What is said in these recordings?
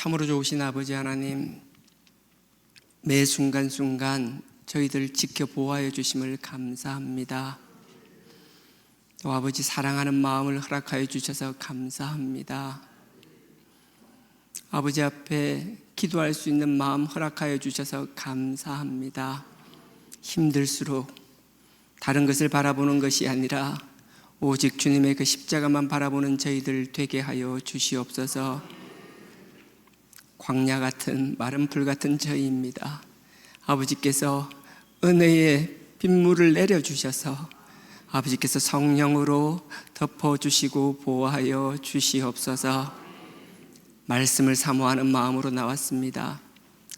참으로 좋으신 아버지 하나님, 매 순간순간 저희들 지켜보아해 주심을 감사합니다. 또 아버지 사랑하는 마음을 허락하여 주셔서 감사합니다. 아버지 앞에 기도할 수 있는 마음 허락하여 주셔서 감사합니다. 힘들수록 다른 것을 바라보는 것이 아니라 오직 주님의 그 십자가만 바라보는 저희들 되게 하여 주시옵소서. 광야 같은 마른 풀 같은 저희입니다. 아버지께서 은혜의 빗물을 내려주셔서 아버지께서 성령으로 덮어주시고 보호하여 주시옵소서. 말씀을 사모하는 마음으로 나왔습니다.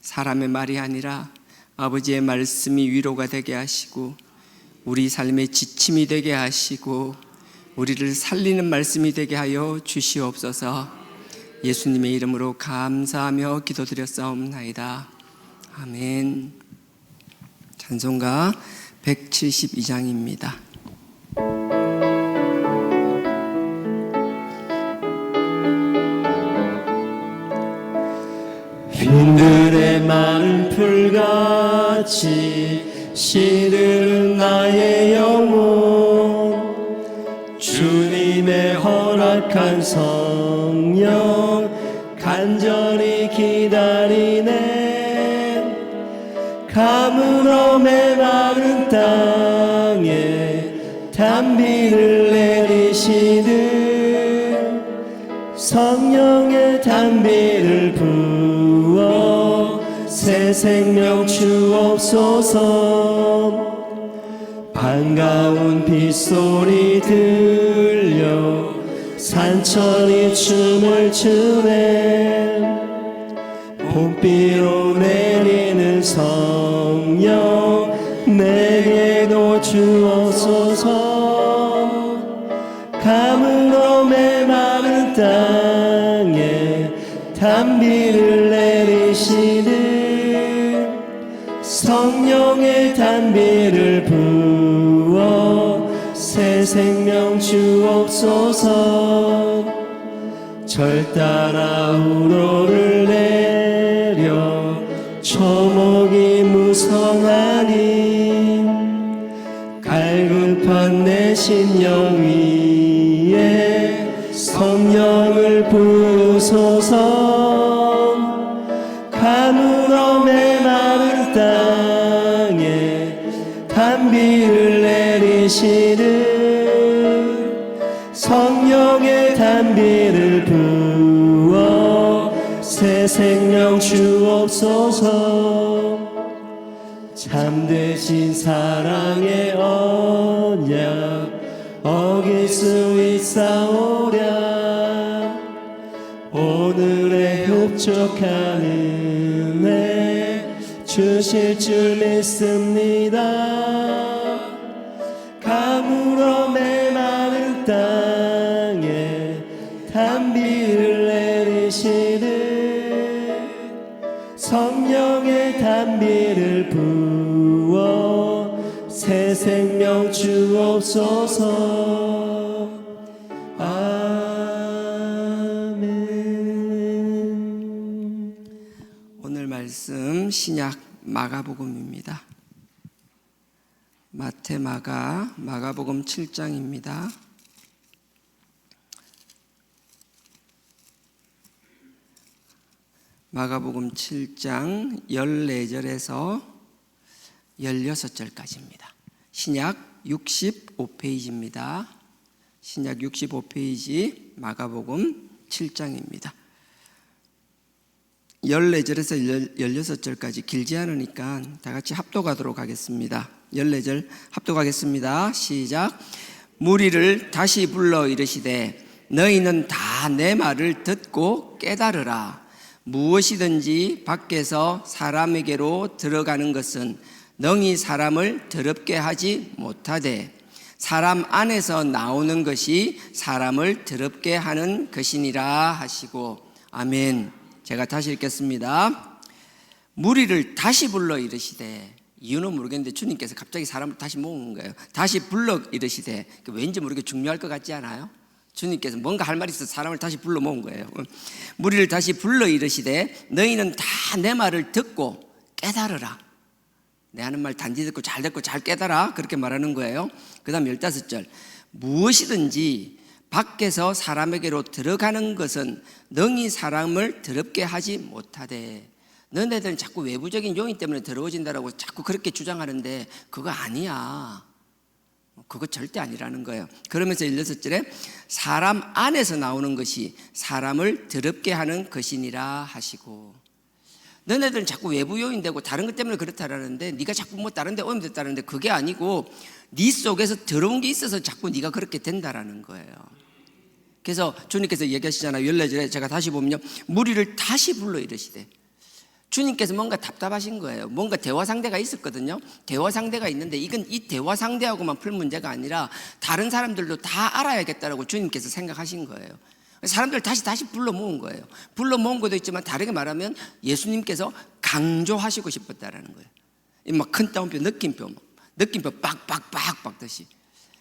사람의 말이 아니라 아버지의 말씀이 위로가 되게 하시고 우리 삶의 지침이 되게 하시고 우리를 살리는 말씀이 되게 하여 주시옵소서. 예수님의 이름으로 감사하며 기도드렸사옵나이다. 아멘. 찬송가 172장입니다. 빈들의 마른 풀같이 시드는 나의 영혼, 주님의 허락한 성령 간절히 기다리네. 가물어 메마른 땅에 단비를 내리시듯 성령의 단비를 부어 새 생명 주옵소서. 반가운 빗소리 들려 산천이 춤을 추네. 봄비로 내리는 성령 내게도 주옵소서. 가물어 메마른 땅에 단비를 내리시듯 성령의 단비를 부어 새 생명 주옵소서. 절 따라 우로를 내려 초목이 무성하니 갈급한 내 심령 위에 성령을 부으소서. 가물어 메마른 땅에 단비를 내리시듯 성령의 단비를 부어 새 생명 주옵소서. 참되신 사랑의 언약 어길 수 있사오랴. 오늘의 흡족한 은혜 주실 줄 믿습니다. 가물어 메마른 땅에 단비를 내리시듯 성령의 단비를 부어 새 생명 주옵소서. 아멘. 오늘 말씀 신약 마가복음입니다. 마태, 마가복음 7장입니다. 마가복음 7장 14절에서 16절까지입니다. 신약 65페이지입니다. 신약 65페이지 마가복음 7장입니다. 14절에서 16절까지 길지 않으니까 다 같이 합독하도록 하겠습니다. 14절 합독하겠습니다. 시작. 무리를 다시 불러 이르시되 너희는 다 내 말을 듣고 깨달으라. 무엇이든지 밖에서 사람에게로 들어가는 것은 능히 사람을 더럽게 하지 못하되 사람 안에서 나오는 것이 사람을 더럽게 하는 것이니라 하시고. 아멘. 제가 다시 읽겠습니다. 무리를 다시 불러 이르시되, 이유는 모르겠는데 주님께서 갑자기 사람을 다시 모으는 거예요. 다시 불러 이르시되, 왠지 모르게 중요할 것 같지 않아요? 주님께서 뭔가 할 말이 있어서 사람을 다시 불러 모은 거예요. 무리를 다시 불러 이르시되 너희는 다 내 말을 듣고 깨달으라. 내 하는 말 단지 듣고 잘 깨달아. 그렇게 말하는 거예요. 그 다음 15절. 무엇이든지 밖에서 사람에게로 들어가는 것은 능히 사람을 더럽게 하지 못하되. 너네들은 자꾸 외부적인 요인 때문에 더러워진다라고 자꾸 그렇게 주장하는데 그거 아니야. 그거 절대 아니라는 거예요. 그러면서 16절에 사람 안에서 나오는 것이 사람을 더럽게 하는 것이니라 하시고. 너네들은 자꾸 외부 요인 되고 다른 것 때문에 그렇다라는데 네가 자꾸 뭐 다른 데 오염됐다는데 그게 아니고 네 속에서 더러운 게 있어서 자꾸 네가 그렇게 된다라는 거예요. 그래서 주님께서 얘기하시잖아요. 14절에 제가 다시 보면요, 무리를 다시 불러 이르시되. 주님께서 뭔가 답답하신 거예요. 뭔가 대화 상대가 있었거든요. 대화 상대가 있는데 이건 이 대화 상대하고만 풀 문제가 아니라 다른 사람들도 다 알아야겠다라고 주님께서 생각하신 거예요. 사람들 다시 불러 모은 거예요. 불러 모은 것도 있지만 다르게 말하면 예수님께서 강조하시고 싶었다라는 거예요. 막 큰 따옴표, 느낌표 빡빡빡 박듯이.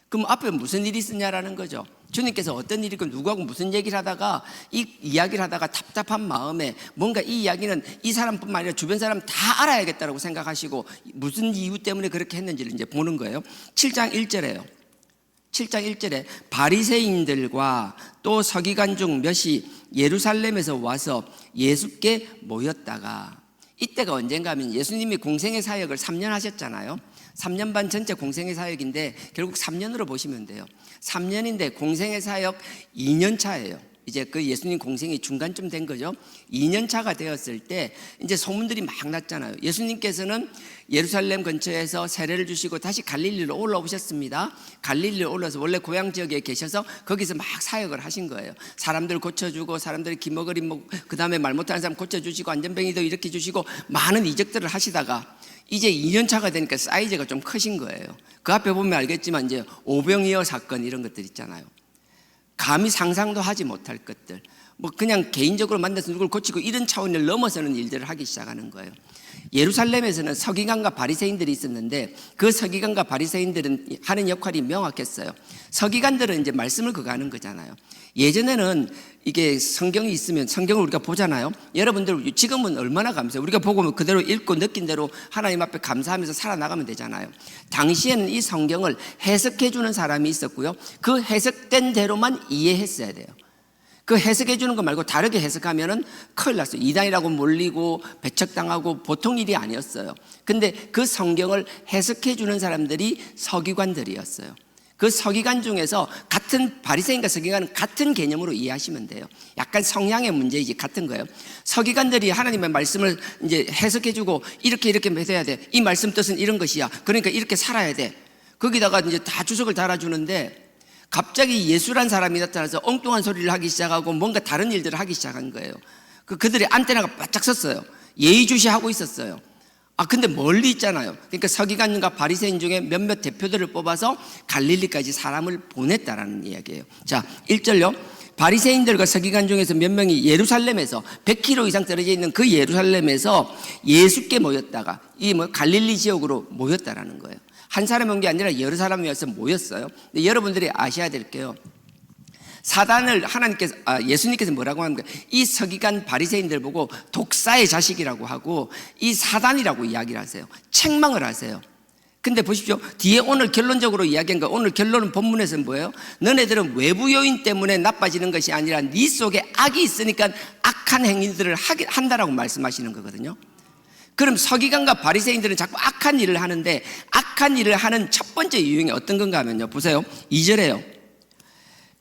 그럼 앞에 무슨 일이 있었냐라는 거죠. 주님께서 어떤 일이고 누구하고 무슨 얘기를 하다가 이 이야기를 하다가 답답한 마음에 뭔가 이 이야기는 이 사람뿐만 아니라 주변 사람 다 알아야겠다라고 생각하시고 무슨 이유 때문에 그렇게 했는지를 이제 보는 거예요. 7장 1절에요. 7장 1절에 바리새인들과 또 서기관 중 몇이 예루살렘에서 와서 예수께 모였다가, 이때가 언젠가 하면 예수님이 공생의 사역을 3년 하셨잖아요. 3년 반 전체 공생의 사역인데 결국 3년으로 보시면 돼요. 3년인데 공생의 사역 2년 차예요. 이제 그 예수님 공생이 중간쯤 된 거죠. 2년 차가 되었을 때 이제 소문들이 막 났잖아요. 예수님께서는 예루살렘 근처에서 세례를 주시고 다시 갈릴리로 올라오셨습니다. 갈릴리로 올라서 원래 고향 지역에 계셔서 거기서 막 사역을 하신 거예요. 사람들 고쳐주고 사람들이 기머거리 그 다음에 말 못하는 사람 고쳐주시고 안전뱅이도 일으켜 주시고 많은 이적들을 하시다가 이제 2년 차가 되니까 사이즈가 좀 크신 거예요. 그 앞에 보면 알겠지만 이제 오병이어 사건 이런 것들 있잖아요. 감히 상상도 하지 못할 것들, 뭐 그냥 개인적으로 만나서 누굴 고치고 이런 차원을 넘어서는 일들을 하기 시작하는 거예요. 예루살렘에서는 서기관과 바리새인들이 있었는데 그 서기관과 바리새인들은 하는 역할이 명확했어요. 서기관들은 이제 말씀을 그거 하는 거잖아요. 예전에는 이게 성경이 있으면 성경을 우리가 보잖아요. 여러분들 지금은 얼마나 감사해요. 우리가 보고 그대로 읽고 느낀 대로 하나님 앞에 감사하면서 살아나가면 되잖아요. 당시에는 이 성경을 해석해 주는 사람이 있었고요, 그 해석된 대로만 이해했어야 돼요. 그 해석해 주는 거 말고 다르게 해석하면은 큰일 났어요. 이단이라고 몰리고 배척당하고 보통 일이 아니었어요. 근데 그 성경을 해석해 주는 사람들이 서기관들이었어요. 그 서기관 중에서 같은 바리새인과 서기관은 같은 개념으로 이해하시면 돼요. 약간 성향의 문제이지 같은 거예요. 서기관들이 하나님의 말씀을 이제 해석해 주고 이렇게 해야 돼. 이 말씀 뜻은 이런 것이야. 그러니까 이렇게 살아야 돼. 거기다가 이제 다 주석을 달아주는데 갑자기 예수란 사람이 나타나서 엉뚱한 소리를 하기 시작하고 뭔가 다른 일들을 하기 시작한 거예요. 그들의 안테나가 바짝 섰어요. 예의주시하고 있었어요. 근데 멀리 있잖아요. 그러니까 서기관과 바리새인 중에 몇몇 대표들을 뽑아서 갈릴리까지 사람을 보냈다라는 이야기예요. 자, 1절요. 바리새인들과 서기관 중에서 몇 명이 예루살렘에서 100km 이상 떨어져 있는 그 예루살렘에서 예수께 모였다가 이 갈릴리 지역으로 모였다라는 거예요. 한 사람이 온 게 아니라 여러 사람이 와서 모였어요. 근데 여러분들이 아셔야 될 게요, 사단을 예수님께서 뭐라고 하는 거예요? 이 서기관 바리새인들 보고 독사의 자식이라고 하고 이 사단이라고 이야기를 하세요. 책망을 하세요. 근데 보십시오. 뒤에 오늘 결론적으로 이야기한 거, 오늘 결론은 본문에서는 뭐예요? 너네들은 외부 요인 때문에 나빠지는 것이 아니라 네 속에 악이 있으니까 악한 행위들을 한다라고 말씀하시는 거거든요. 그럼 서기관과 바리새인들은 자꾸 악한 일을 하는데 악한 일을 하는 첫 번째 유형이 어떤 건가 하면요, 보세요. 2절에요.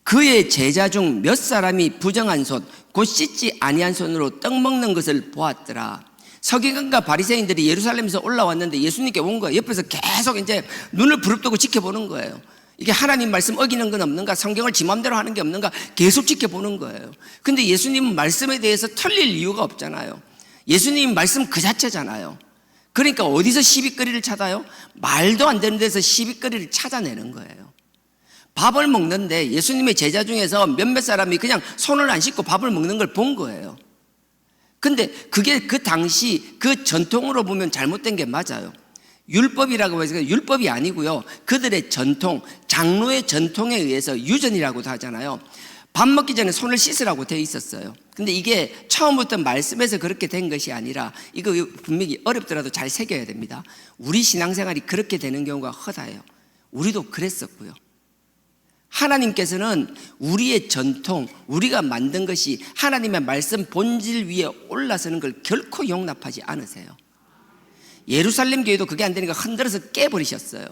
그의 제자 중 몇 사람이 부정한 손, 곧 씻지 아니한 손으로 떡 먹는 것을 보았더라. 서기관과 바리새인들이 예루살렘에서 올라왔는데 예수님께 온 거예요. 옆에서 계속 이제 눈을 부릅뜨고 지켜보는 거예요. 이게 하나님 말씀 어기는 건 없는가, 성경을 지 맘대로 하는 게 없는가 계속 지켜보는 거예요. 근데 예수님은 말씀에 대해서 틀릴 이유가 없잖아요. 예수님 말씀 그 자체잖아요. 그러니까 어디서 시비거리를 찾아요? 말도 안 되는 데서 시비거리를 찾아내는 거예요. 밥을 먹는데 예수님의 제자 중에서 몇몇 사람이 그냥 손을 안 씻고 밥을 먹는 걸 본 거예요. 근데 그게 그 당시 그 전통으로 보면 잘못된 게 맞아요. 율법이라고 해서 율법이 아니고요, 그들의 전통, 장로의 전통에 의해서 유전이라고도 하잖아요. 밥 먹기 전에 손을 씻으라고 되어 있었어요. 근데 이게 처음부터 말씀에서 그렇게 된 것이 아니라 이거 분명히 어렵더라도 잘 새겨야 됩니다. 우리 신앙생활이 그렇게 되는 경우가 허다해요. 우리도 그랬었고요. 하나님께서는 우리의 전통, 우리가 만든 것이 하나님의 말씀 본질 위에 올라서는 걸 결코 용납하지 않으세요. 예루살렘 교회도 그게 안 되니까 흔들어서 깨버리셨어요.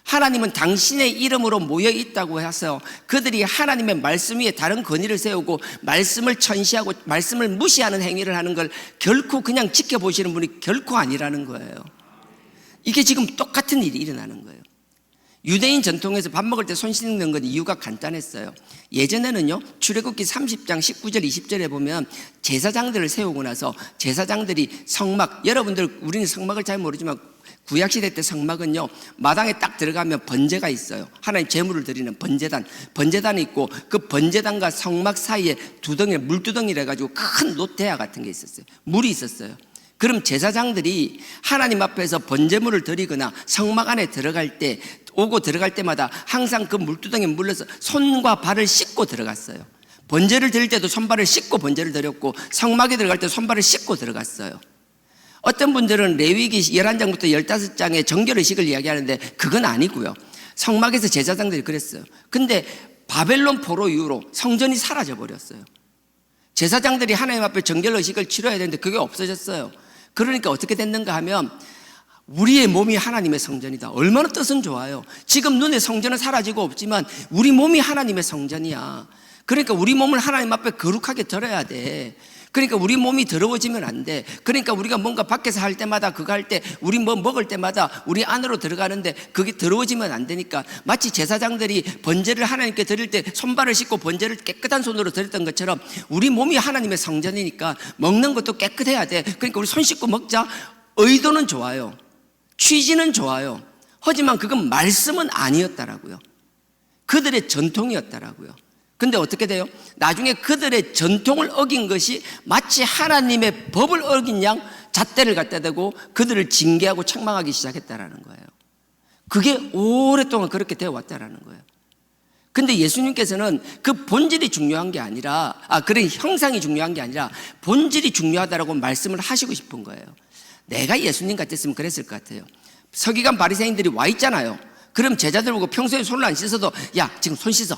하나님은 당신의 이름으로 모여 있다고 해서 그들이 하나님의 말씀 위에 다른 권위를 세우고 말씀을 천시하고 말씀을 무시하는 행위를 하는 걸 결코 그냥 지켜보시는 분이 결코 아니라는 거예요. 이게 지금 똑같은 일이 일어나는 거예요. 유대인 전통에서 밥 먹을 때 손 씻는 건 이유가 간단했어요. 예전에는요, 출애굽기 30장 19절 20절에 보면 제사장들을 세우고 나서 제사장들이 성막, 여러분들 우리는 성막을 잘 모르지만 구약시대 때 성막은요, 마당에 딱 들어가면 번제가 있어요. 하나님 제물을 드리는 번제단이 있고 그 번제단과 성막 사이에 두덩이, 물두덩이라 해가지고 큰 노태아 같은 게 있었어요. 물이 있었어요. 그럼 제사장들이 하나님 앞에서 번제물을 드리거나 성막 안에 들어갈 때, 오고 들어갈 때마다 항상 그 물두덩이에 물러서 손과 발을 씻고 들어갔어요. 번제를 드릴 때도 손발을 씻고 번제를 드렸고 성막에 들어갈 때 손발을 씻고 들어갔어요. 어떤 분들은 레위기 11장부터 15장의 정결의식을 이야기하는데 그건 아니고요. 성막에서 제사장들이 그랬어요. 근데 바벨론 포로 이후로 성전이 사라져 버렸어요. 제사장들이 하나님 앞에 정결의식을 치러야 되는데 그게 없어졌어요. 그러니까 어떻게 됐는가 하면 우리의 몸이 하나님의 성전이다. 얼마나 뜻은 좋아요. 지금 눈에 성전은 사라지고 없지만 우리 몸이 하나님의 성전이야. 그러니까 우리 몸을 하나님 앞에 거룩하게 드려야 돼. 그러니까 우리 몸이 더러워지면 안 돼. 그러니까 우리가 뭔가 밖에서 할 때마다 그거 할 때 우리 뭐 먹을 때마다 우리 안으로 들어가는데 그게 더러워지면 안 되니까 마치 제사장들이 번제를 하나님께 드릴 때 손발을 씻고 번제를 깨끗한 손으로 드렸던 것처럼 우리 몸이 하나님의 성전이니까 먹는 것도 깨끗해야 돼. 그러니까 우리 손 씻고 먹자. 의도는 좋아요. 취지는 좋아요. 하지만 그건 말씀은 아니었다라고요. 그들의 전통이었다라고요. 근데 어떻게 돼요? 나중에 그들의 전통을 어긴 것이 마치 하나님의 법을 어긴 양 잣대를 갖다 대고 그들을 징계하고 책망하기 시작했다라는 거예요. 그게 오랫동안 그렇게 되어 왔다라는 거예요. 근데 예수님께서는 그 본질이 중요한 게 아니라, 그런 형상이 중요한 게 아니라 본질이 중요하다라고 말씀을 하시고 싶은 거예요. 내가 예수님 같았으면 그랬을 것 같아요. 서기관 바리새인들이 와 있잖아요. 그럼 제자들 보고 평소에 손을 안 씻어도 야, 지금 손 씻어.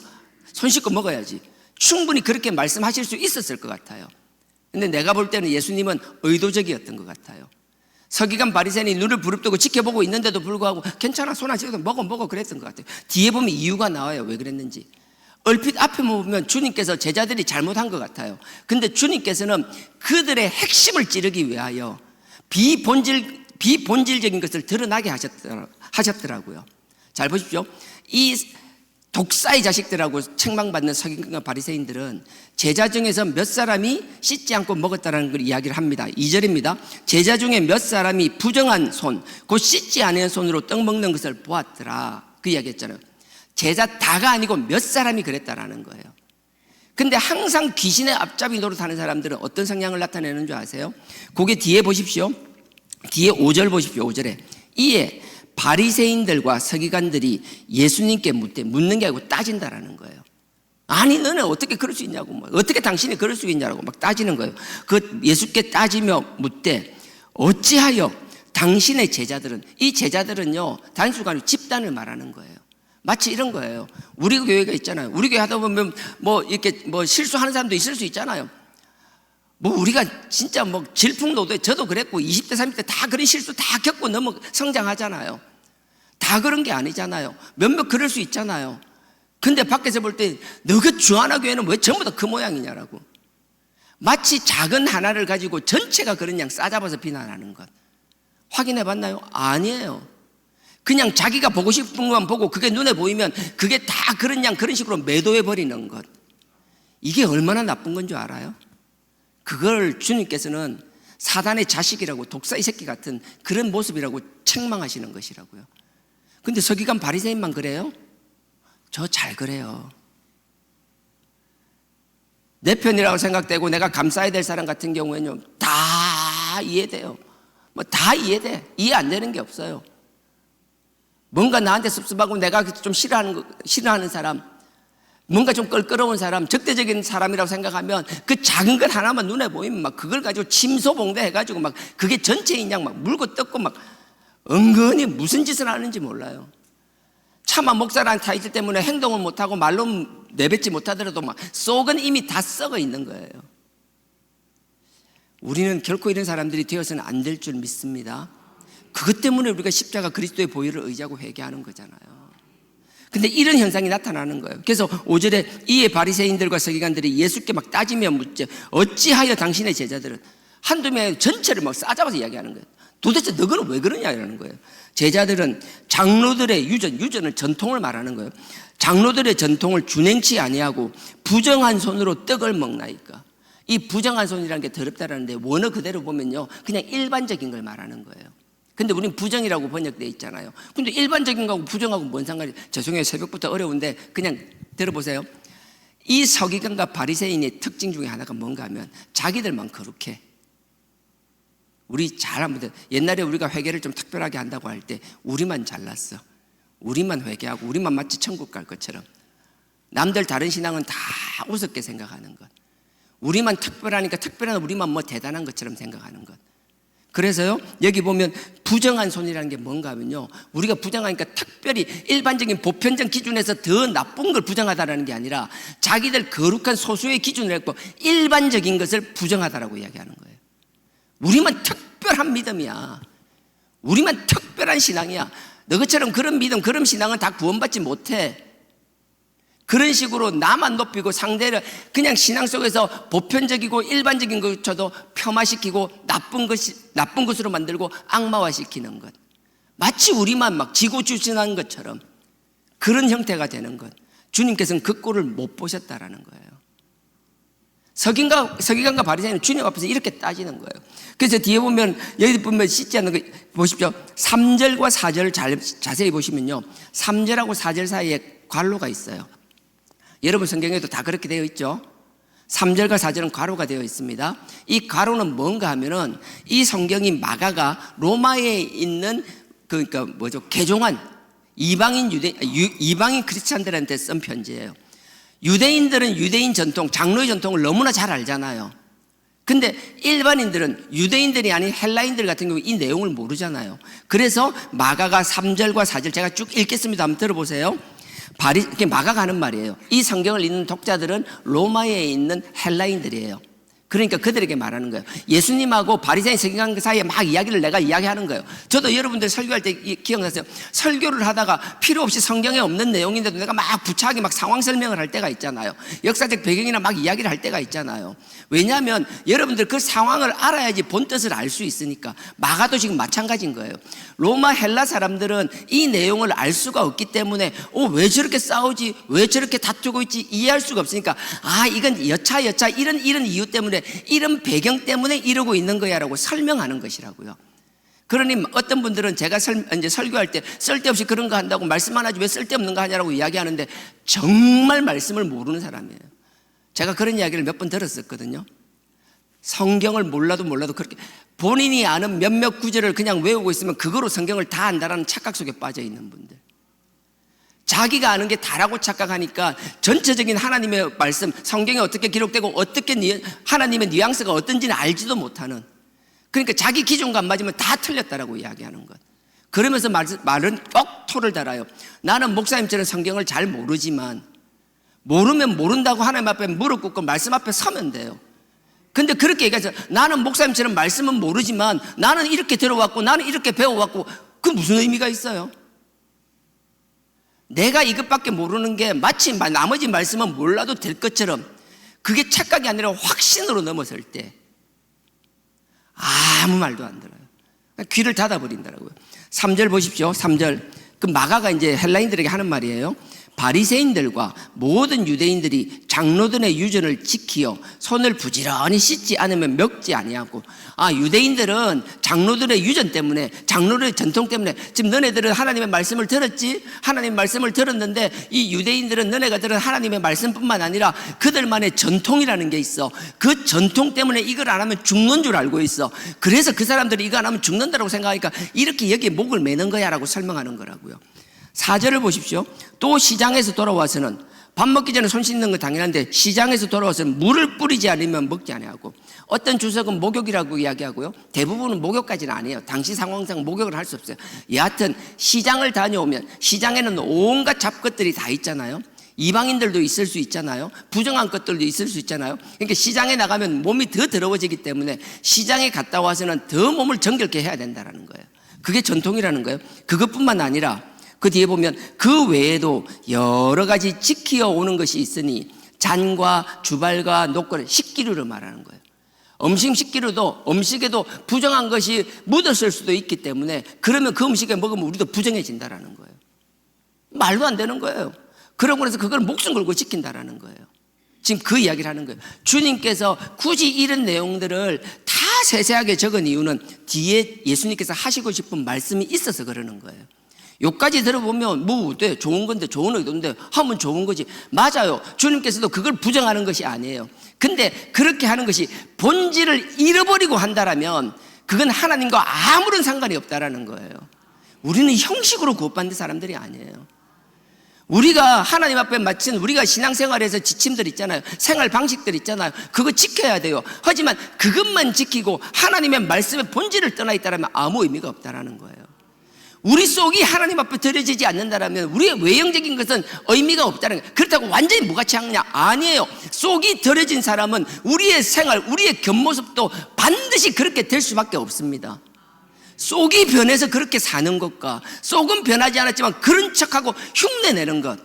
손 씻고 먹어야지. 충분히 그렇게 말씀하실 수 있었을 것 같아요. 근데 내가 볼 때는 예수님은 의도적이었던 것 같아요. 서기관 바리새인이 눈을 부릅뜨고 지켜보고 있는데도 불구하고 괜찮아, 손 안 씻어도 먹어 그랬던 것 같아요. 뒤에 보면 이유가 나와요. 왜 그랬는지. 얼핏 앞에 보면 주님께서 제자들이 잘못한 것 같아요. 근데 주님께서는 그들의 핵심을 찌르기 위하여 비본질적인 것을 드러나게 하셨더라고요. 잘 보십시오. 이 독사의 자식들하고 책망받는 서기관과 바리새인들은 제자 중에서 몇 사람이 씻지 않고 먹었다는 걸 이야기를 합니다. 2절입니다. 제자 중에 몇 사람이 부정한 손, 곧 씻지 않은 손으로 떡 먹는 것을 보았더라. 그 이야기했잖아요. 제자 다가 아니고 몇 사람이 그랬다라는 거예요. 근데 항상 귀신의 앞잡이 노릇하는 사람들은 어떤 성향을 나타내는 줄 아세요? 그게 뒤에 보십시오. 뒤에 5절 보십시오. 5절에 이에 바리새인들과 서기관들이 예수님께 묻는 게 아니고 따진다라는 거예요. 아니 너네 어떻게 그럴 수 있냐고, 어떻게 당신이 그럴 수 있냐고 막 따지는 거예요. 그 예수께 따지며 묻되 어찌하여 당신의 제자들은, 이 제자들은요 단순히 집단을 말하는 거예요. 마치 이런 거예요. 우리 교회가 있잖아요. 우리 교회 하다 보면 이렇게 실수하는 사람도 있을 수 있잖아요. 우리가 진짜 질풍노도에 저도 그랬고 20대 30대 다 그런 실수 다 겪고 성장하잖아요. 다 그런 게 아니잖아요. 몇몇 그럴 수 있잖아요. 근데 밖에서 볼 때 너그 주하나 교회는 왜 전부 다 그 모양이냐라고. 마치 작은 하나를 가지고 전체가 그런 양 싸잡아서 비난하는 것. 확인해 봤나요? 아니에요. 그냥 자기가 보고 싶은 것만 보고 그게 눈에 보이면 그게 다 그런 양 그런 식으로 매도해 버리는 것. 이게 얼마나 나쁜 건 줄 알아요? 그걸 주님께서는 사단의 자식이라고, 독사의 새끼 같은 그런 모습이라고 책망하시는 것이라고요. 근데 서기관 바리새인만 그래요? 저 잘 그래요. 내 편이라고 생각되고 내가 감싸야 될 사람 같은 경우에는요 다 이해돼요. 다 이해돼. 이해 안 되는 게 없어요. 뭔가 나한테 섭섭하고 내가 좀 싫어하는 사람, 뭔가 좀 껄끄러운 사람, 적대적인 사람이라고 생각하면 그 작은 것 하나만 눈에 보이면 막 그걸 가지고 침소봉대 해가지고 막 그게 전체인 양 막 물고 뜯고 막 은근히 무슨 짓을 하는지 몰라요. 차마 목사라는 타이틀 때문에 행동을 못하고 말로 내뱉지 못하더라도 막 속은 이미 다 썩어 있는 거예요. 우리는 결코 이런 사람들이 되어서는 안 될 줄 믿습니다. 그것 때문에 우리가 십자가 그리스도의 보혈을 의지하고 회개하는 거잖아요. 근데 이런 현상이 나타나는 거예요. 그래서 5절에 이에 바리새인들과 서기관들이 예수께 막 따지며 묻죠. 어찌하여 당신의 제자들은 한두 명의 전체를 막 싸잡아서 이야기하는 거예요. 도대체 너희는 왜 그러냐 이러는 거예요. 제자들은 장로들의 유전은 전통을 말하는 거예요. 장로들의 전통을 준행치 아니하고 부정한 손으로 떡을 먹나이까. 이 부정한 손이라는 게 더럽다라는데 원어 그대로 보면요 그냥 일반적인 걸 말하는 거예요. 근데 우린 부정이라고 번역되어 있잖아요. 근데 일반적인 거하고 부정하고 뭔 상관이? 죄송해요, 새벽부터 어려운데 그냥 들어보세요. 이 서기관과 바리새인의 특징 중에 하나가 뭔가 하면 자기들만 거룩해. 우리 잘 한번 옛날에 우리가 회개를 좀 특별하게 한다고 할 때 우리만 잘났어. 우리만 회개하고 우리만 마치 천국 갈 것처럼. 남들 다른 신앙은 다 우습게 생각하는 것. 우리만 특별하니까 특별한 우리만 뭐 대단한 것처럼 생각하는 것. 그래서요 여기 보면 부정한 손이라는 게 뭔가 하면요 우리가 부정하니까 특별히 일반적인 보편적 기준에서 더 나쁜 걸 부정하다라는 게 아니라 자기들 거룩한 소수의 기준을 했고 일반적인 것을 부정하다라고 이야기하는 거예요. 우리만 특별한 믿음이야. 우리만 특별한 신앙이야. 너희처럼 그런 믿음 그런 신앙은 다 구원받지 못해. 그런 식으로 나만 높이고 상대를 그냥 신앙 속에서 보편적이고 일반적인 것조차도 폄하시키고 나쁜 것으로 만들고 악마화시키는 것. 마치 우리만 막 지고주신한 것처럼 그런 형태가 되는 것. 주님께서는 그 꼴을 못 보셨다라는 거예요. 서기관과 바리새인은 주님 앞에서 이렇게 따지는 거예요. 그래서 뒤에 보면 여기 보면 씻지 않는 거 보십시오. 3절과 4절을 자세히 보시면요 3절하고 4절 사이에 괄호가 있어요. 여러분 성경에도 다 그렇게 되어 있죠. 3절과 4절은 괄호가 되어 있습니다. 이 괄호는 뭔가 하면은 이 성경이 마가가 로마에 있는 그러니까 뭐죠? 개종한 이방인 크리스찬들한테 쓴 편지예요. 유대인들은 유대인 전통, 장로의 전통을 너무나 잘 알잖아요. 근데 일반인들은 유대인들이 아닌 헬라인들 같은 경우 이 내용을 모르잖아요. 그래서 마가가 3절과 4절 제가 쭉 읽겠습니다. 한번 들어보세요. 이렇게 마가가 하는 말이에요. 이 성경을 읽는 독자들은 로마에 있는 헬라인들이에요. 그러니까 그들에게 말하는 거예요. 예수님하고 바리새인 서기관 사이에 막 이야기를 내가 이야기하는 거예요. 저도 여러분들 설교할 때 기억나세요? 설교를 하다가 필요 없이 성경에 없는 내용인데도 내가 막 부차하게 막 상황 설명을 할 때가 있잖아요. 역사적 배경이나 막 이야기를 할 때가 있잖아요. 왜냐하면 여러분들 그 상황을 알아야지 본 뜻을 알 수 있으니까. 마가도 지금 마찬가지인 거예요. 로마 헬라 사람들은 이 내용을 알 수가 없기 때문에 왜 저렇게 싸우지? 왜 저렇게 다투고 있지? 이해할 수가 없으니까 이건 여차 이런 이유 때문에 이런 배경 때문에 이러고 있는 거야 라고 설명하는 것이라고요. 그러니 어떤 분들은 제가 이제 설교할 때 쓸데없이 그런 거 한다고 말씀 안 하지 왜 쓸데없는 거 하냐라고 이야기하는데 정말 말씀을 모르는 사람이에요. 제가 그런 이야기를 몇 번 들었었거든요. 성경을 몰라도 그렇게 본인이 아는 몇몇 구절을 그냥 외우고 있으면 그거로 성경을 다 안다라는 착각 속에 빠져 있는 분들. 자기가 아는 게 다라고 착각하니까 전체적인 하나님의 말씀, 성경에 어떻게 기록되고 어떻게 하나님의 뉘앙스가 어떤지는 알지도 못하는, 그러니까 자기 기준과 안 맞으면 다 틀렸다라고 이야기하는 것. 그러면서 말은 꼭 토를 달아요. 나는 목사님처럼 성경을 잘 모르지만, 모르면 모른다고 하나님 앞에 무릎 꿇고 말씀 앞에 서면 돼요. 근데 그렇게 얘기해서 나는 목사님처럼 말씀은 모르지만 나는 이렇게 들어왔고 나는 이렇게 배워왔고, 그 무슨 의미가 있어요? 내가 이것밖에 모르는 게 마치 나머지 말씀은 몰라도 될 것처럼, 그게 착각이 아니라 확신으로 넘어설 때 아무 말도 안 들어요. 귀를 닫아버린다고요. 3절 보십시오. 3절. 그 마가가 이제 헬라인들에게 하는 말이에요. 바리새인들과 모든 유대인들이 장로들의 유전을 지키어 손을 부지런히 씻지 않으면 먹지 아니하고. 유대인들은 장로들의 유전 때문에, 장로들의 전통 때문에, 지금 너네들은 하나님의 말씀을 들었지? 하나님의 말씀을 들었는데 이 유대인들은 너네가 들은 하나님의 말씀뿐만 아니라 그들만의 전통이라는 게 있어. 그 전통 때문에 이걸 안 하면 죽는 줄 알고 있어. 그래서 그 사람들이 이거 안 하면 죽는다고 생각하니까 이렇게 여기에 목을 매는 거야 라고 설명하는 거라고요. 4절을 보십시오. 또 시장에서 돌아와서는 밥 먹기 전에 손 씻는 건 당연한데 시장에서 돌아와서 물을 뿌리지 않으면 먹지 않아하고, 어떤 주석은 목욕이라고 이야기하고요, 대부분은 목욕까지는 안 해요. 당시 상황상 목욕을 할 수 없어요. 여하튼 시장을 다녀오면 시장에는 온갖 잡것들이 다 있잖아요. 이방인들도 있을 수 있잖아요. 부정한 것들도 있을 수 있잖아요. 그러니까 시장에 나가면 몸이 더 더러워지기 때문에 시장에 갔다 와서는 더 몸을 정결케 해야 된다는 거예요. 그게 전통이라는 거예요. 그것뿐만 아니라 그 뒤에 보면 그 외에도 여러 가지 지키어 오는 것이 있으니 잔과 주발과 녹걸, 식기류를 말하는 거예요. 음식 식기류도 음식에도 부정한 것이 묻었을 수도 있기 때문에 그러면 그 음식에 먹으면 우리도 부정해진다라는 거예요. 말도 안 되는 거예요. 그러고 나서 그걸 목숨 걸고 지킨다라는 거예요. 지금 그 이야기를 하는 거예요. 주님께서 굳이 이런 내용들을 다 세세하게 적은 이유는 뒤에 예수님께서 하시고 싶은 말씀이 있어서 그러는 거예요. 요까지 들어보면 뭐 어때? 좋은 건데, 좋은 의도인데 하면 좋은 거지. 맞아요. 주님께서도 그걸 부정하는 것이 아니에요. 근데 그렇게 하는 것이 본질을 잃어버리고 한다라면 그건 하나님과 아무런 상관이 없다라는 거예요. 우리는 형식으로 구원받는 사람들이 아니에요. 우리가 하나님 앞에 마친 우리가 신앙생활에서 지침들 있잖아요. 생활 방식들 있잖아요. 그거 지켜야 돼요. 하지만 그것만 지키고 하나님의 말씀의 본질을 떠나 있다면 아무 의미가 없다라는 거예요. 우리 속이 하나님 앞에 드려지지 않는다면 우리의 외형적인 것은 의미가 없다는 거예요. 그렇다고 완전히 무가치하느냐? 아니에요. 속이 드려진 사람은 우리의 생활, 우리의 겉모습도 반드시 그렇게 될 수밖에 없습니다. 속이 변해서 그렇게 사는 것과 속은 변하지 않았지만 그런 척하고 흉내내는 것,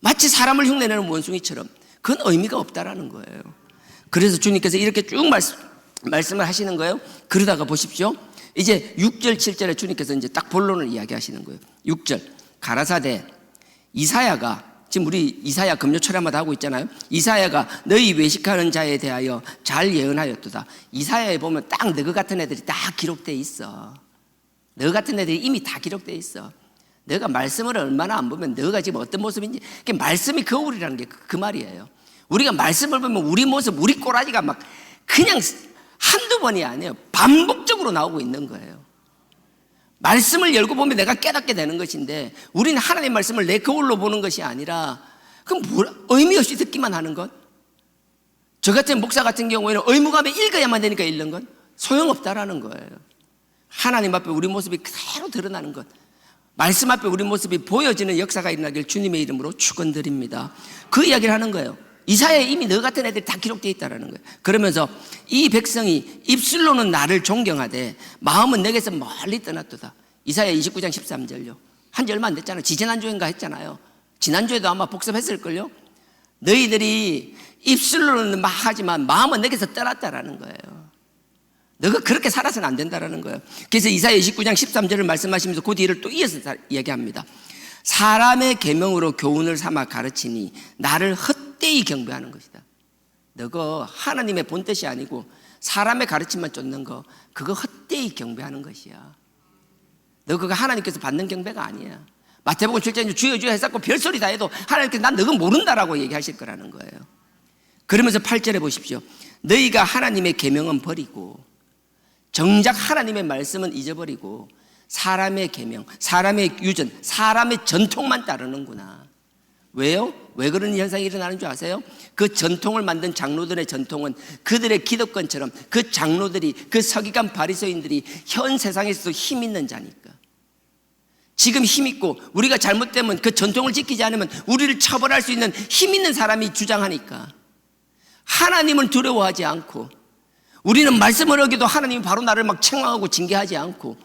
마치 사람을 흉내내는 원숭이처럼, 그건 의미가 없다라는 거예요. 그래서 주님께서 이렇게 쭉 말씀을 하시는 거예요. 그러다가 보십시오. 이제 6절 7절에 주님께서 이제 딱 본론을 이야기하시는 거예요. 6절 가라사대 이사야가, 지금 우리 이사야 금요 철야마다 하고 있잖아요. 이사야가 너희 외식하는 자에 대하여 잘 예언하였도다. 이사야에 보면 딱 너희 같은 애들이 다 기록되어 있어. 너희 같은 애들이 이미 다 기록되어 있어. 너가 말씀을 얼마나 안 보면 너가 지금 어떤 모습인지, 말씀이 거울이라는 게 그 말이에요. 우리가 말씀을 보면 우리 모습, 우리 꼬라지가 막 그냥 한두 번이 아니에요. 반복적으로 나오고 있는 거예요. 말씀을 열고 보면 내가 깨닫게 되는 것인데 우리는 하나님 말씀을 내 거울로 보는 것이 아니라 그럼 의미 없이 듣기만 하는 것. 저 같은 목사 같은 경우에는 의무감에 읽어야만 되니까 읽는 건 소용없다라는 거예요. 하나님 앞에 우리 모습이 그대로 드러나는 것, 말씀 앞에 우리 모습이 보여지는 역사가 일어나길 주님의 이름으로 축원드립니다. 그 이야기를 하는 거예요. 이사야에 이미 너 같은 애들이 다 기록되어 있다는 거예요. 그러면서 이 백성이 입술로는 나를 존경하되 마음은 내게서 멀리 떠났도다. 이사야 29장 13절요. 한지 얼마 안 됐잖아요. 지지난주인가 했잖아요. 지난주에도 아마 복습했을걸요. 너희들이 입술로는 막 하지만 마음은 내게서 떠났다라는 거예요. 너가 그렇게 살아서는 안 된다라는 거예요. 그래서 이사야 29장 13절을 말씀하시면서 그 뒤를 또 이어서 얘기합니다. 사람의 계명으로 교훈을 삼아 가르치니 나를 헛되이 경배하는 것이다. 너가 하나님의 본뜻이 아니고 사람의 가르침만 쫓는 거, 그거 헛되이 경배하는 것이야. 너 그거 하나님께서 받는 경배가 아니야. 마태복음 7장 주여 주여 했었고 별소리 다 해도 하나님께서 난 너가 모른다라고 얘기하실 거라는 거예요. 그러면서 8절에 보십시오. 너희가 하나님의 계명은 버리고 정작 하나님의 말씀은 잊어버리고 사람의 계명, 사람의 유전, 사람의 전통만 따르는구나. 왜요? 왜 그런 현상이 일어나는 줄 아세요? 그 전통을 만든 장로들의 전통은 그들의 기득권처럼 그 장로들이, 그 서기관 바리새인들이 현 세상에서도 힘 있는 자니까. 지금 힘 있고 우리가 잘못되면 그 전통을 지키지 않으면 우리를 처벌할 수 있는 힘 있는 사람이 주장하니까 하나님을 두려워하지 않고, 우리는 말씀을 어기도 하나님이 바로 나를 막 책망하고 징계하지 않고,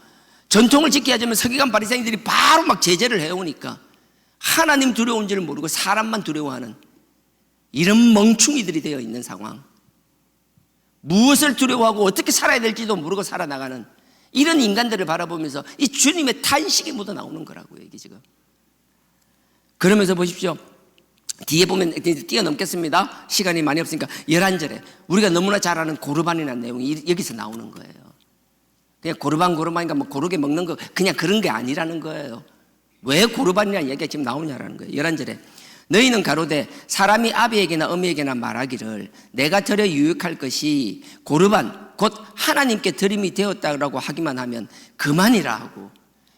전통을 지켜야 하면 서기관 바리새인들이 바로 막 제재를 해오니까 하나님 두려운 줄 모르고 사람만 두려워하는 이런 멍충이들이 되어 있는 상황, 무엇을 두려워하고 어떻게 살아야 될지도 모르고 살아나가는 이런 인간들을 바라보면서 이 주님의 탄식이 묻어나오는 거라고요, 이게 지금. 그러면서 보십시오. 뒤에 보면 뛰어넘겠습니다. 시간이 많이 없으니까 11절에 우리가 너무나 잘 아는 고르반이라는 내용이 여기서 나오는 거예요. 그냥 고르반이니까 뭐 고르게 먹는 거 그냥 그런 게 아니라는 거예요. 왜 고르반이라는 얘기가 지금 나오냐라는 거예요. 11절에 너희는 가로되 사람이 아비에게나 어미에게나 말하기를 내가 드려 유익할 것이 고르반 곧 하나님께 드림이 되었다라고 하기만 하면 그만이라 하고,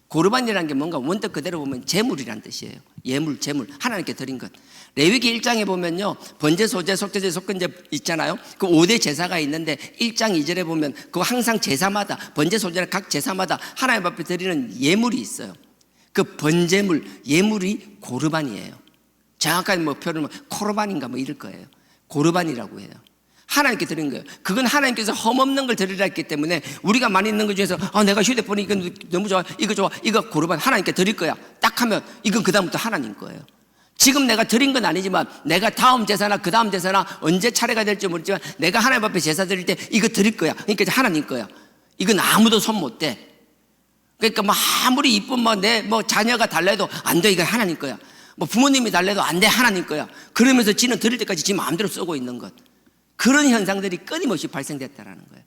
고르반이라는 게 뭔가 원뜻 그대로 보면 제물이란 뜻이에요. 예물, 제물, 하나님께 드린 것. 레위기 1장에 보면요, 번제, 소제, 속죄제, 속건제 있잖아요. 그 5대 제사가 있는데 1장 2절에 보면 그 항상 제사마다, 번제, 소제나 각 제사마다 하나님 앞에 드리는 예물이 있어요. 그 번제물, 예물이 고르반이에요. 정확한 뭐 표현은 코르반인가 뭐 이럴 거예요. 고르반이라고 해요. 하나님께 드린 거예요. 그건 하나님께서 험없는 걸 드리라 했기 때문에 우리가 많이 있는 것 중에서 내가 휴대폰이 이거 너무 좋아, 이거 좋아, 이거 고르반 하나님께 드릴 거야 딱 하면 이건 그 다음부터 하나님 거예요. 지금 내가 드린 건 아니지만 내가 다음 제사나 그 다음 제사나 언제 차례가 될지 모르지만 내가 하나님 앞에 제사 드릴 때 이거 드릴 거야. 그러니까 하나님 거야. 이건 아무도 손 못 대. 그러니까 뭐 아무리 이쁜 내 자녀가 달래도 안 돼. 이거 하나님 거야. 뭐 부모님이 달래도 안 돼. 하나님 거야. 그러면서 지는 드릴 때까지 지 마음대로 쓰고 있는 것. 그런 현상들이 끊임없이 발생됐다라는 거예요.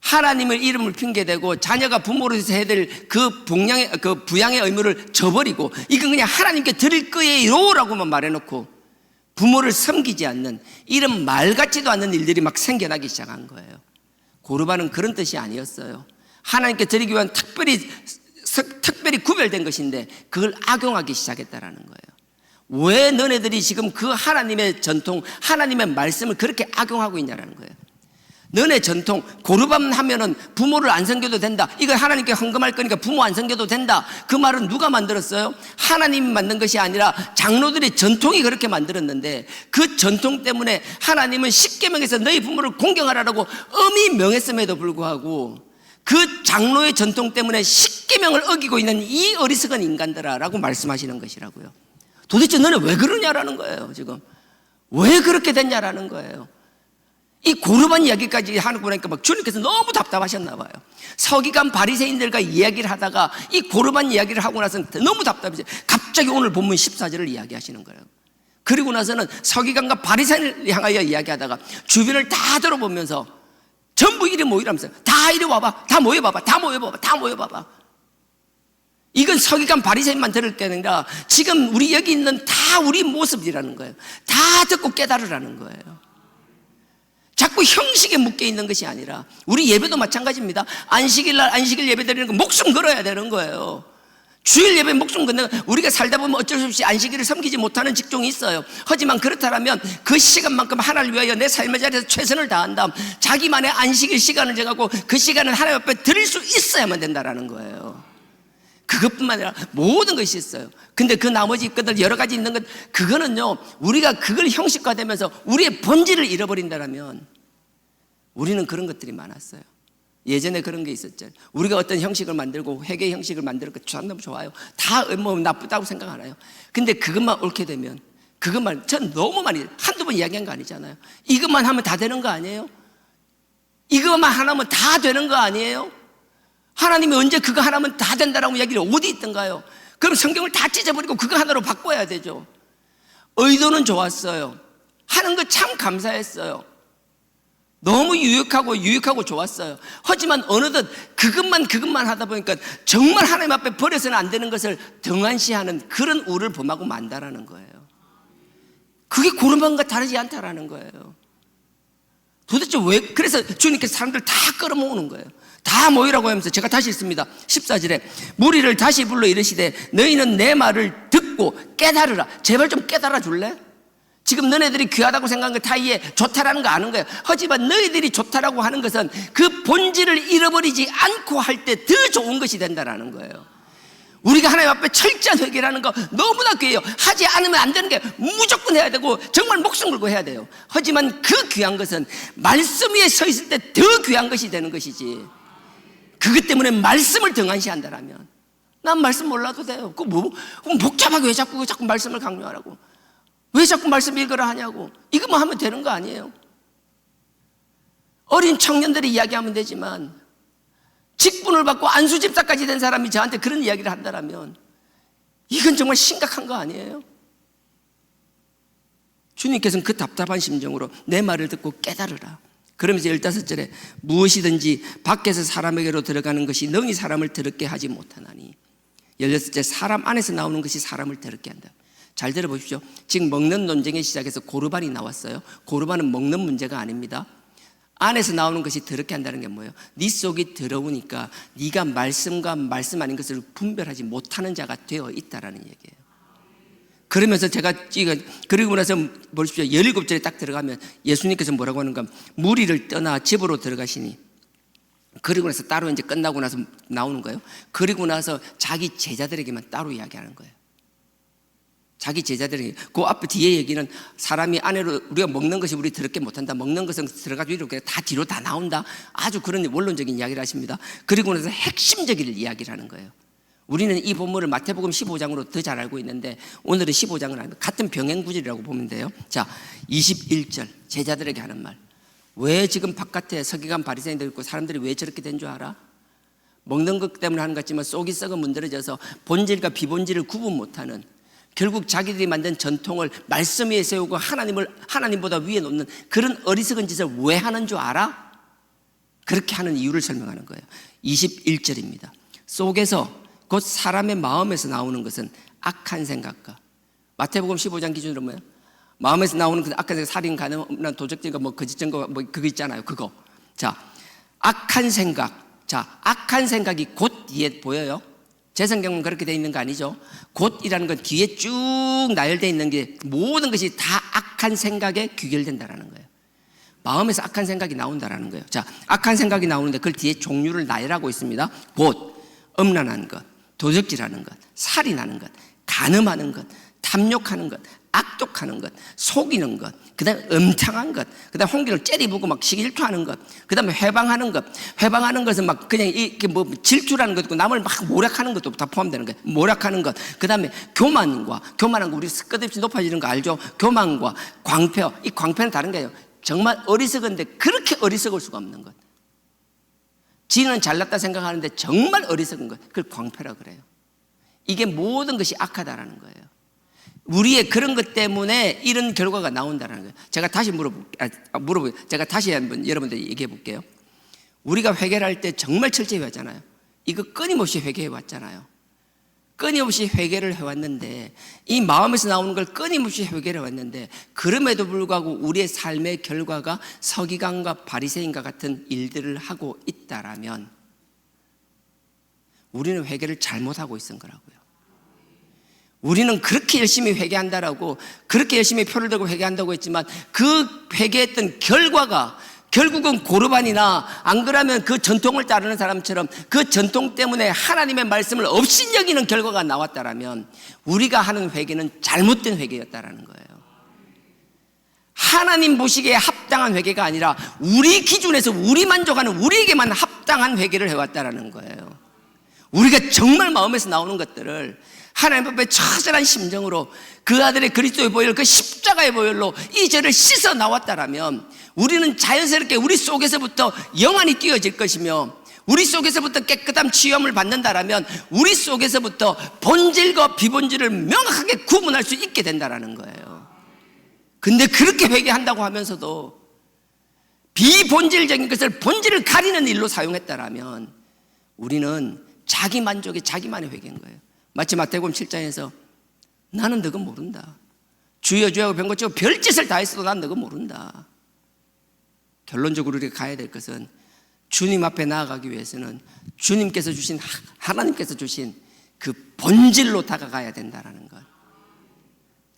하나님의 이름을 핑계대고 자녀가 부모로서 해야 될 그 부양의 의무를 저버리고 이건 그냥 하나님께 드릴 거예요 라고만 말해놓고 부모를 섬기지 않는 이런 말 같지도 않는 일들이 막 생겨나기 시작한 거예요. 고르반은 그런 뜻이 아니었어요. 하나님께 드리기 위한 특별히 구별된 것인데 그걸 악용하기 시작했다라는 거예요. 왜 너네들이 지금 그 하나님의 전통, 하나님의 말씀을 그렇게 악용하고 있냐라는 거예요. 너네 전통, 고르반 하면은 부모를 안 섬겨도 된다. 이거 하나님께 헌금할 거니까 부모 안 섬겨도 된다. 그 말은 누가 만들었어요? 하나님이 만든 것이 아니라 장로들의 전통이 그렇게 만들었는데 그 전통 때문에 하나님은 십계명에서 너희 부모를 공경하라고 엄히 명했음에도 불구하고 그 장로의 전통 때문에 십계명을 어기고 있는 이 어리석은 인간들아라고 말씀하시는 것이라고요. 도대체 너네 왜 그러냐라는 거예요. 지금 왜 그렇게 됐냐라는 거예요. 이 고르반 이야기까지 하는 거 보니까 막 주님께서 너무 답답하셨나 봐요. 서기관 바리새인들과 이야기를 하다가 이 고르반 이야기를 하고 나서는 너무 답답해서 갑자기 오늘 본문 14절을 이야기하시는 거예요. 그리고 나서는 서기관과 바리새인을 향하여 이야기하다가 주변을 다 돌아보면서 전부 이리 모이라면서 다 이리 와봐, 다 모여봐봐, 다 모여봐봐, 다 모여봐봐. 이건 서기관 바리새인만 들을 게 아니라 지금 우리 여기 있는 다 우리 모습이라는 거예요. 다 듣고 깨달으라는 거예요. 자꾸 형식에 묶여 있는 것이 아니라 우리 예배도 마찬가지입니다. 안식일 날 안식일 예배 드리는 거 목숨 걸어야 되는 거예요. 주일 예배 목숨 걷는 거. 우리가 살다 보면 어쩔 수 없이 안식일을 섬기지 못하는 직종이 있어요. 하지만 그렇다면 그 시간만큼 하나님을 위하여 내 삶의 자리에서 최선을 다한 다음 자기만의 안식일 시간을 정하고 그 시간을 하나님 앞에 드릴 수 있어야만 된다라는 거예요. 그것뿐만 아니라 모든 것이 있어요. 근데 그 나머지 것들 여러 가지 있는 것, 그거는요, 우리가 그걸 형식화되면서 우리의 본질을 잃어버린다면 우리는 그런 것들이 많았어요. 예전에 그런 게 있었죠. 우리가 어떤 형식을 만들고 회개 형식을 만들 것 참 너무 좋아요. 다 뭐 나쁘다고 생각 안 해요. 근데 그것만 옳게 되면 그것만, 전 너무 많이 한두 번 이야기한 거 아니잖아요. 이것만 하면 다 되는 거 아니에요? 이것만 하나면 다 되는 거 아니에요? 하나님이 언제 그거 하나면 다 된다라고 이야기를 어디 있던가요? 그럼 성경을 다 찢어버리고 그거 하나로 바꿔야 되죠. 의도는 좋았어요. 하는 거 참 감사했어요. 너무 유익하고 좋았어요. 하지만 어느덧 그것만 하다 보니까 정말 하나님 앞에 버려서는 안 되는 것을 등한시하는 그런 우를 범하고 만다라는 거예요. 그게 고르반과 다르지 않다라는 거예요. 도대체 왜? 그래서 주님께서 사람들 다 끌어모으는 거예요. 다 모이라고 하면서 제가 다시 읽습니다. 14절에 무리를 다시 불러 이르시되 너희는 내 말을 듣고 깨달으라. 제발 좀 깨달아 줄래? 지금 너네들이 귀하다고 생각한 거 다 이해, 좋다라는 거 아는 거예요. 하지만 너희들이 좋다라고 하는 것은 그 본질을 잃어버리지 않고 할 때 더 좋은 것이 된다라는 거예요. 우리가 하나님 앞에 철저한 회개라는 거 너무나 귀해요. 하지 않으면 안 되는 게 무조건 해야 되고 정말 목숨 걸고 해야 돼요. 하지만 그 귀한 것은 말씀 위에 서 있을 때 더 귀한 것이 되는 것이지, 그것 때문에 말씀을 등한시한다라면 난 말씀 몰라도 돼요. 복잡하게 왜 자꾸 말씀을 강요하라고, 왜 자꾸 말씀 읽으라 하냐고. 이것만 하면 되는 거 아니에요? 어린 청년들이 이야기하면 되지만 직분을 받고 안수집사까지 된 사람이 저한테 그런 이야기를 한다면 이건 정말 심각한 거 아니에요? 주님께서는 그 답답한 심정으로 내 말을 듣고 깨달으라. 그러면서 15절에 무엇이든지 밖에서 사람에게로 들어가는 것이 능히 사람을 더럽게 하지 못하나니, 16절에 사람 안에서 나오는 것이 사람을 더럽게 한다. 잘 들어보십시오. 지금 먹는 논쟁의 시작에서 고르반이 나왔어요. 고르반은 먹는 문제가 아닙니다. 안에서 나오는 것이 더럽게 한다는 게 뭐예요? 네 속이 더러우니까 네가 말씀과 말씀 아닌 것을 분별하지 못하는 자가 되어 있다라는 얘기예요. 그러면서 제가 그리고 나서 보십시오. 17절에 딱 들어가면 예수님께서 뭐라고 하는가? 무리를 떠나 집으로 들어가시니, 그리고 나서 따로 이제 끝나고 나서 나오는 거예요. 그리고 나서 자기 제자들에게만 따로 이야기하는 거예요. 자기 제자들에게. 그 앞에 뒤에 얘기는 사람이 안으로 우리가 먹는 것이 우리 더럽게 못한다. 먹는 것은 들어가지고 이렇게 다 뒤로 다 나온다. 아주 그런 원론적인 이야기를 하십니다. 그리고 나서 핵심적인 이야기를 하는 거예요. 우리는 이 본문을 마태복음 15장으로 더 잘 알고 있는데 오늘은 15장은 아니고 같은 병행구질이라고 보면 돼요. 자, 21절 제자들에게 하는 말. 왜 지금 바깥에 서기관 바리새인들 있고 사람들이 왜 저렇게 된 줄 알아? 먹는 것 때문에 하는 것 같지만 속이 썩어 문드러져서 본질과 비본질을 구분 못하는, 결국 자기들이 만든 전통을 말씀 위에 세우고 하나님보다 위에 놓는 그런 어리석은 짓을 왜 하는 줄 알아? 그렇게 하는 이유를 설명하는 거예요. 21절입니다. 속에서 곧 사람의 마음에서 나오는 것은 악한 생각과, 마태복음 15장 기준으로 뭐예요? 마음에서 나오는 그 악한 생각, 살인, 가늠, 도적질과 뭐 거짓 증거 뭐 그거 있잖아요. 그거. 자, 악한 생각. 자, 악한 생각이 곧 뒤에 보여요. 제 성경은 그렇게 돼 있는 거 아니죠? 곧이라는 건 뒤에 쭉 나열되어 있는 게 모든 것이 다 악한 생각에 귀결된다라는 거예요. 마음에서 악한 생각이 나온다라는 거예요. 자, 악한 생각이 나오는데 그걸 뒤에 종류를 나열하고 있습니다. 곧 음란한 것, 도적질하는 것, 살인하는 것, 간음하는 것, 탐욕하는 것, 악독하는 것, 속이는 것, 그 다음에 음탕한 것, 그 다음에 홍기를 째리부고 막 시기질투하는 것, 그 다음에 회방하는 것. 회방하는 것은 막 그냥 이렇게 뭐 질투라는 것도 있고 남을 막 모략하는 것도 다 포함되는 거예요. 모략하는 것. 그 다음에 교만한 거, 우리 끝없이 높아지는 거 알죠? 교만과 광패. 이 광패는 다른 거예요. 정말 어리석은데 그렇게 어리석을 수가 없는 것. 지는 잘났다 생각하는데 정말 어리석은 것. 그걸 광패라 그래요. 이게 모든 것이 악하다라는 거예요. 우리의 그런 것 때문에 이런 결과가 나온다는 거예요. 제가 다시 제가 다시 한번 여러분들 얘기해 볼게요. 우리가 회개를 할 때 정말 철저히 하잖아요. 이거 끊임없이 회개해 왔잖아요. 끊임없이 회개를 해왔는데, 이 마음에서 나오는 걸 끊임없이 회개를 해왔는데, 그럼에도 불구하고 우리의 삶의 결과가 서기관과 바리새인과 같은 일들을 하고 있다라면 우리는 회개를 잘못하고 있은 거라고요. 우리는 그렇게 열심히 회개한다라고, 그렇게 열심히 표를 들고 회개한다고 했지만 그 회개했던 결과가 결국은 고르반이나 안 그러면 그 전통을 따르는 사람처럼 그 전통 때문에 하나님의 말씀을 업신여기는 결과가 나왔다라면 우리가 하는 회개는 잘못된 회개였다라는 거예요. 하나님 보시기에 합당한 회개가 아니라 우리 기준에서 우리 만족하는, 우리에게만 합당한 회개를 해왔다라는 거예요. 우리가 정말 마음에서 나오는 것들을 하나님 앞에 처절한 심정으로 그 아들의 그리스도의 보혈, 그 십자가의 보혈로 이 죄를 씻어 나왔다라면 우리는 자연스럽게 우리 속에서부터 영안이 띄어질 것이며, 우리 속에서부터 깨끗한 치유함을 받는다라면 우리 속에서부터 본질과 비본질을 명확하게 구분할 수 있게 된다라는 거예요. 근데 그렇게 회개한다고 하면서도 비본질적인 것을 본질을 가리는 일로 사용했다라면 우리는 자기 만족에 자기만의 회개인 거예요. 마치 마태복음 7장에서 나는 너가 모른다. 주여 주여 하고 병거 치고 별짓을 다 했어도 난 너가 모른다. 결론적으로 우리가 가야 될 것은 주님 앞에 나아가기 위해서는 주님께서 주신, 하나님께서 주신 그 본질로 다가가야 된다는 것.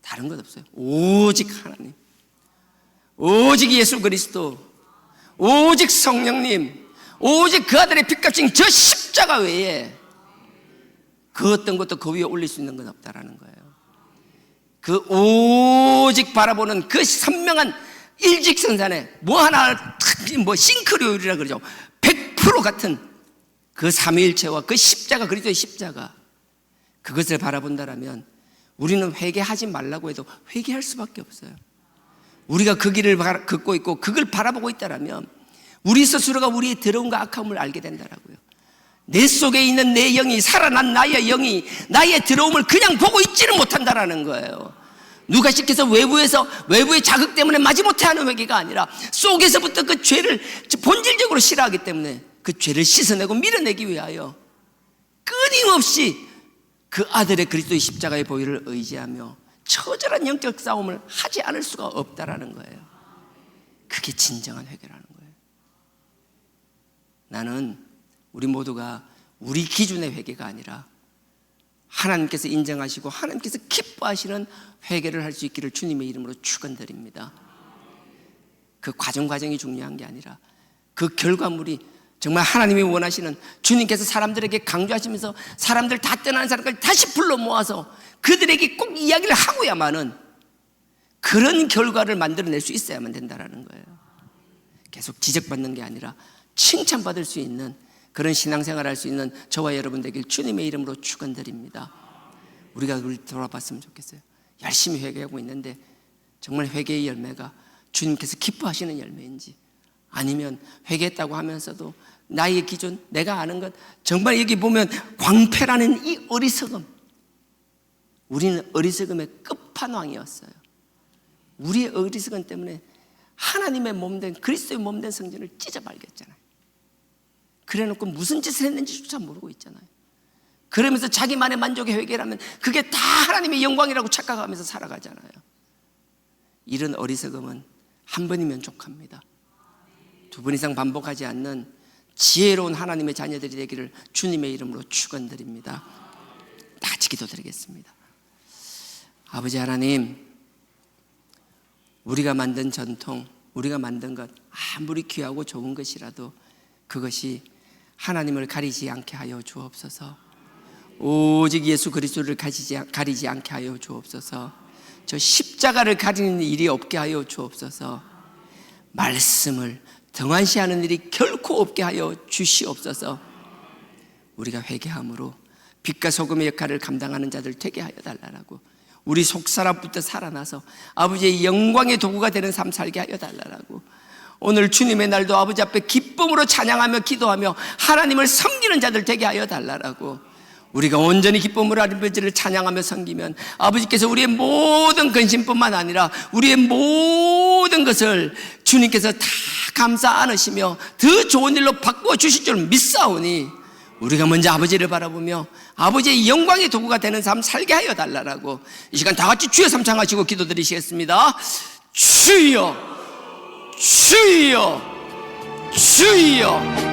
다른 것 없어요. 오직 하나님, 오직 예수 그리스도, 오직 성령님, 오직 그 아들의 핏값인 저 십자가 외에 그 어떤 것도 그 위에 올릴 수 있는 건 없다라는 거예요. 그 오직 바라보는 그 선명한 일직선산에 뭐 하나 뭐 싱크로율이라 그러죠. 100% 같은 그 삼위일체와 그 십자가, 그리스도의 십자가, 그것을 바라본다라면 우리는 회개하지 말라고 해도 회개할 수밖에 없어요. 우리가 그 길을 걷고 있고 그걸 바라보고 있다라면 우리 스스로가 우리의 더러움과 악함을 알게 된다라고요. 내 속에 있는 내 영이, 살아난 나의 영이 나의 더러움을 그냥 보고 있지는 못한다라는 거예요. 누가 시켜서 외부의 자극 때문에 마지못해 하는 회개가 아니라 속에서부터 그 죄를 본질적으로 싫어하기 때문에 그 죄를 씻어내고 밀어내기 위하여 끊임없이 그 아들의 그리스도의 십자가의 보혈을 의지하며 처절한 영적 싸움을 하지 않을 수가 없다라는 거예요. 그게 진정한 회개라는 거예요. 나는 우리 모두가 우리 기준의 회개가 아니라 하나님께서 인정하시고 하나님께서 기뻐하시는 회개를 할 수 있기를 주님의 이름으로 축원드립니다. 그 과정이 중요한 게 아니라 그 결과물이 정말 하나님이 원하시는, 주님께서 사람들에게 강조하시면서 사람들 다 떠나는 사람까지 다시 불러 모아서 그들에게 꼭 이야기를 하고야만은 그런 결과를 만들어낼 수 있어야만 된다는 거예요. 계속 지적받는 게 아니라 칭찬받을 수 있는 그런 신앙생활을 할 수 있는 저와 여러분 되길 주님의 이름으로 축원드립니다. 우리가 돌아봤으면 좋겠어요. 열심히 회개하고 있는데 정말 회개의 열매가 주님께서 기뻐하시는 열매인지, 아니면 회개했다고 하면서도 나의 기준, 내가 아는 것, 정말 여기 보면 광패라는 이 어리석음, 우리는 어리석음의 끝판왕이었어요. 우리의 어리석음 때문에 하나님의 몸된, 그리스도의 몸된 성전을 찢어발겼잖아요. 그래놓고 무슨 짓을 했는지조차 모르고 있잖아요. 그러면서 자기만의 만족에 회개하면 그게 다 하나님의 영광이라고 착각하면서 살아가잖아요. 이런 어리석음은 한 번이면 족합니다. 두 번 이상 반복하지 않는 지혜로운 하나님의 자녀들이 되기를 주님의 이름으로 축원드립니다. 다 같이 기도드리겠습니다. 아버지 하나님, 우리가 만든 전통, 우리가 만든 것 아무리 귀하고 좋은 것이라도 그것이 하나님을 가리지 않게 하여 주옵소서. 오직 예수 그리스도를 가리지 않게 하여 주옵소서. 저 십자가를 가리는 일이 없게 하여 주옵소서. 말씀을 등한시하는 일이 결코 없게 하여 주시옵소서. 우리가 회개함으로 빛과 소금의 역할을 감당하는 자들 되게 하여 달라고, 우리 속사람부터 살아나서 아버지의 영광의 도구가 되는 삶 살게 하여 달라고, 오늘 주님의 날도 아버지 앞에 기쁨으로 찬양하며 기도하며 하나님을 섬기는 자들 되게 하여 달라고, 우리가 온전히 기쁨으로 아버지를 찬양하며 섬기면 아버지께서 우리의 모든 근심뿐만 아니라 우리의 모든 것을 주님께서 다 감사 안으시며 더 좋은 일로 바꾸어 주실 줄 믿사오니, 우리가 먼저 아버지를 바라보며 아버지의 영광의 도구가 되는 삶 살게 하여 달라고, 이 시간 다 같이 주여 삼창하시고 기도드리시겠습니다. 주여, 주여, 주여.